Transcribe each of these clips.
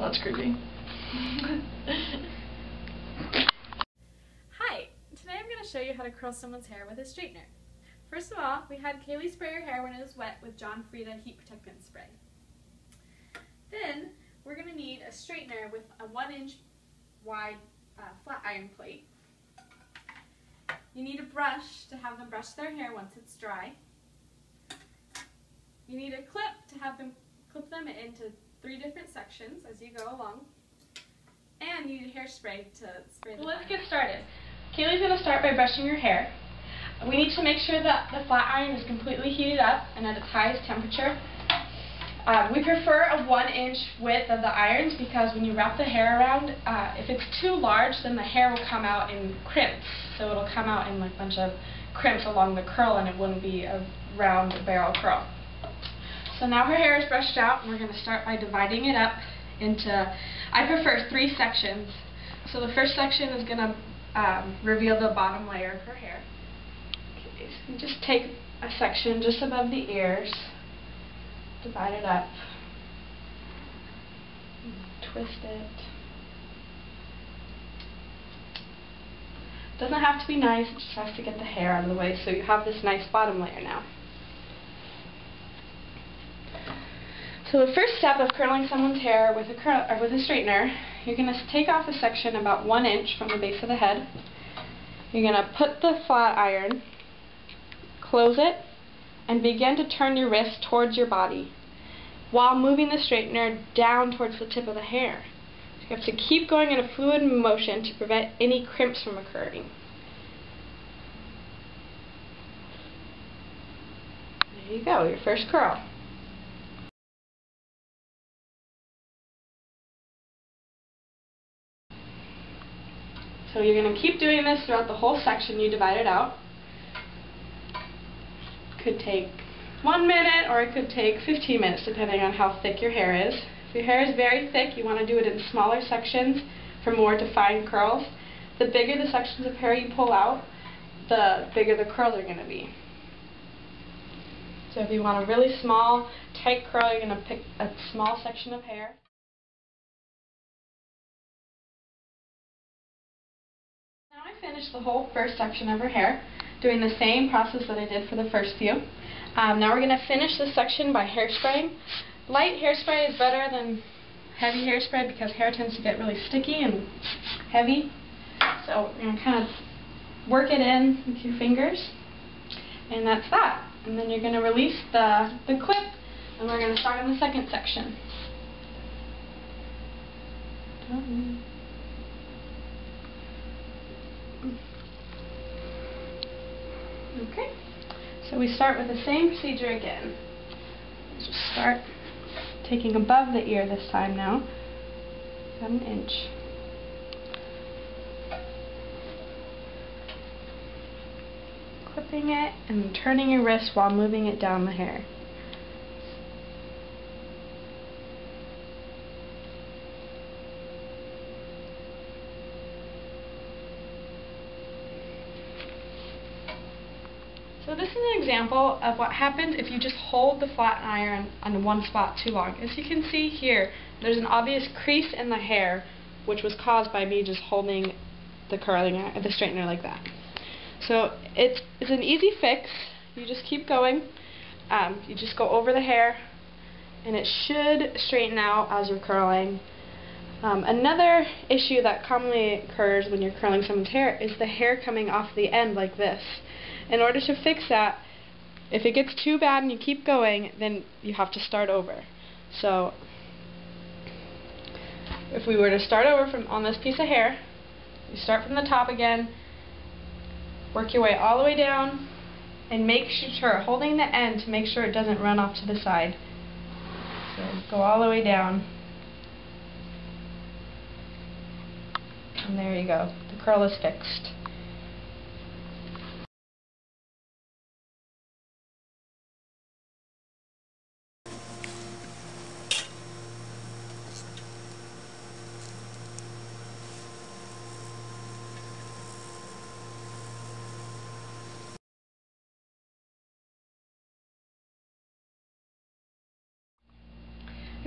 That's creepy. Hi! Today I'm going to show you how to curl someone's hair with a straightener. First of all, we had Kaylee spray her hair when it was wet with John Frieda heat protectant spray. Then we're going to need a straightener with a 1-inch wide flat iron plate. You need a brush to have them brush their hair once it's dry. You need a clip to have them clip them into 3 different sections as you go along. And you need hairspray to spray the Well, let's get started. Kaylee's going to start by brushing your hair. We need to make sure that the flat iron is completely heated up and at its highest temperature. We prefer a 1-inch width of the irons because when you wrap the hair around, if it's too large, then the hair will come out in crimps. So it'll come out in like a bunch of crimps along the curl and it wouldn't be a round barrel curl. So now her hair is brushed out and we're going to start by dividing it up into, I prefer 3 sections. So the first section is going to reveal the bottom layer of her hair. Okay, so you just take a section just above the ears, divide it up, twist it. Doesn't have to be nice, it just has to get the hair out of the way so you have this nice bottom layer now. So the first step of curling someone's hair with a straightener, you're going to take off a section about 1 inch from the base of the head. You're going to put the flat iron, close it, and begin to turn your wrist towards your body while moving the straightener down towards the tip of the hair. So you have to keep going in a fluid motion to prevent any crimps from occurring. There you go, your first curl. So you're going to keep doing this throughout the whole section you divided out. Could take 1 minute or it could take 15 minutes depending on how thick your hair is. If your hair is very thick, you want to do it in smaller sections for more defined curls. The bigger the sections of hair you pull out, the bigger the curls are going to be. So if you want a really small, tight curl, you're going to pick a small section of hair. Now I finished the whole first section of her hair, doing the same process that I did for the first few. Now we're going to finish this section by hairspraying. Light hairspray is better than heavy hairspray because hair tends to get really sticky and heavy. So we're going to kind of work it in with your fingers, and that's that. And then you're going to release the clip, and we're going to start on the second section. Okay, so we start with the same procedure again. Just start taking above the ear this time now, about 1 inch. Clipping it and turning your wrist while moving it down the hair. So this is an example of what happens if you just hold the flat iron on one spot too long. As you can see here, there's an obvious crease in the hair, which was caused by me just holding the straightener like that. So it's an easy fix. You just keep going. You just go over the hair, and it should straighten out as you're curling. Another issue that commonly occurs when you're curling someone's hair is the hair coming off the end like this. In order to fix that, if it gets too bad and you keep going, then you have to start over. So if we were to start over on this piece of hair, you start from the top again, work your way all the way down, and make sure, holding the end to make sure it doesn't run off to the side. So go all the way down. And there you go. The curl is fixed.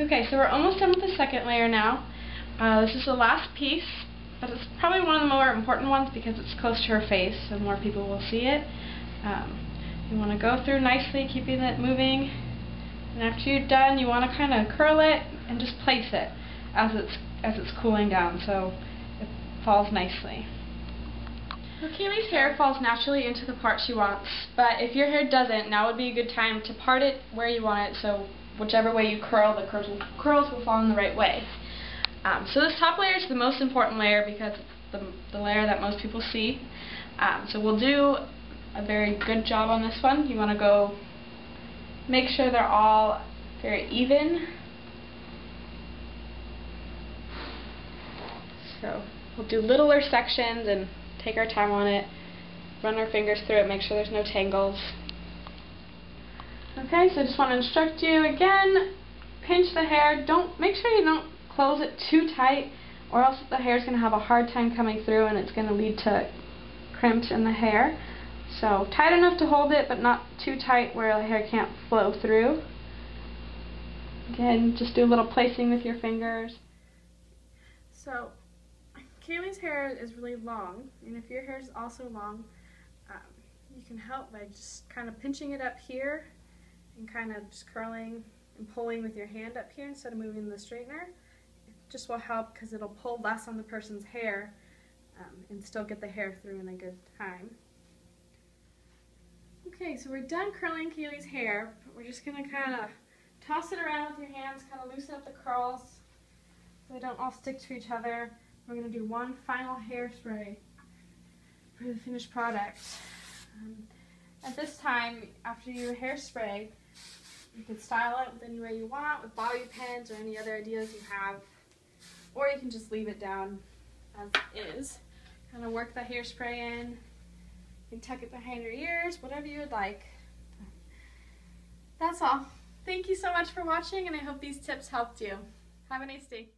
Okay, so we're almost done with the second layer now. This is the last piece, but it's probably one of the more important ones because it's close to her face, so more people will see it. You want to go through nicely, keeping it moving, and after you're done, you want to kind of curl it and just place it as it's cooling down, so it falls nicely. So Kaylee's hair falls naturally into the part she wants, but if your hair doesn't, now would be a good time to part it where you want it, so whichever way you curl, the curls will fall in the right way. So this top layer is the most important layer because it's the layer that most people see. So we'll do a very good job on this one. You want to go make sure they're all very even. So we'll do littler sections and take our time on it, run our fingers through it, make sure there's no tangles. Okay, so I just want to instruct you again, pinch the hair, make sure you don't close it too tight or else the hair is going to have a hard time coming through and it's going to lead to crimps in the hair. So tight enough to hold it but not too tight where the hair can't flow through. Again, just do a little placing with your fingers. So Kaylee's hair is really long, and if your hair is also long, you can help by just kind of pinching it up here and kind of just curling and pulling with your hand up here instead of moving the straightener. It just will help because it'll pull less on the person's hair and still get the hair through in a good time. Okay, so we're done curling Kaylee's hair, but we're just going to kind of toss it around with your hands, kind of loosen up the curls so they don't all stick to each other. We're going to do one final hairspray for the finished product. At this time, after you hairspray, you can style it with any way you want, with bobby pins or any other ideas you have, or you can just leave it down as is. Kind of work the hairspray in. You can tuck it behind your ears, whatever you would like. That's all. Thank you so much for watching, and I hope these tips helped you. Have a nice day.